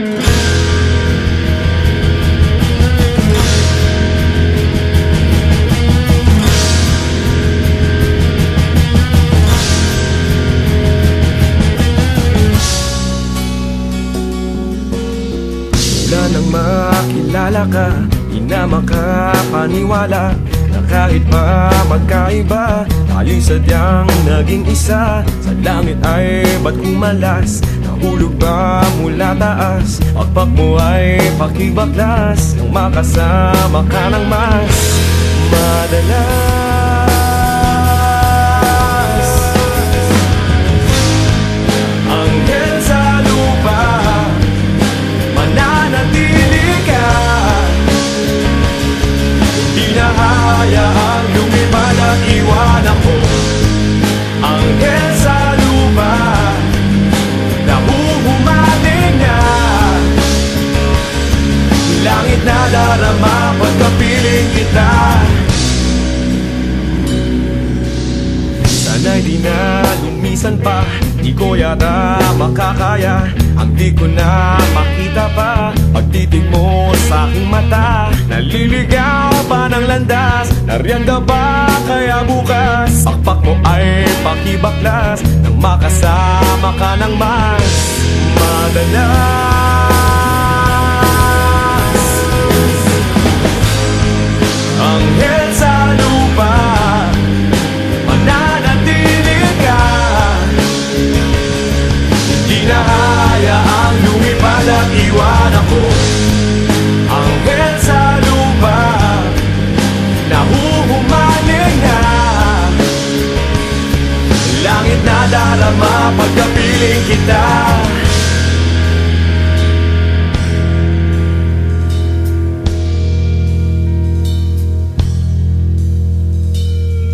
Mula nang makilala ka, di na makapaniwala na kahit pa magkaiba, tayo'y sadyang naging isa. Sa langit ay ba't kumalas? Nahulog ba mula taas? Pagpak mo ay pakibaklas nang makasama ka ng mas madalas. Anghel sa lupa, mananatili ka. Hindi na hayaang lumipad at iwan ako. Anghel sa lupa, nahuhumaling na. Langit na darama pagkapiling kita. Sana'y di na lumisan pa, di ko yata makakaya. Ang di ko na makita pa, pagtitig mo sa aking mata. Naliligaw pa ng landas, nariyan ka ba kaya bukas? Pakpak mo ay pakibaklas nang makasama ka ng mas madalas. Anghel sa lupa, mananatili ka. Hindi na hayaang lumipad at iwan ako. Anghel sa lupa, nahuhumaling na. Langit na darama pagkapiling kita.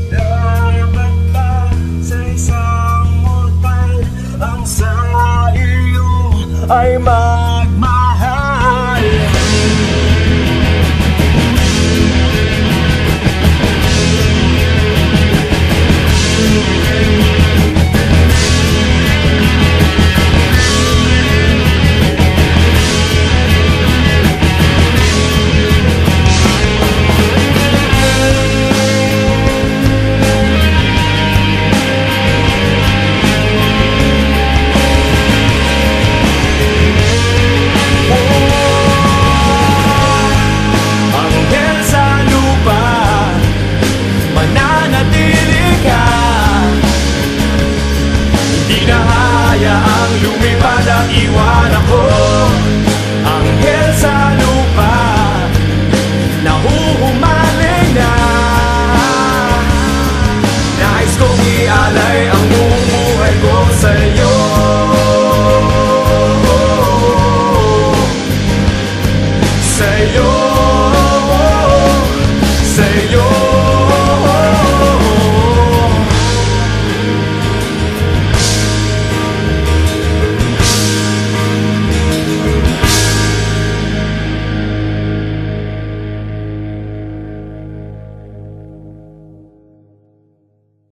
Dapat ba sa isang mortal ang sa iyo ay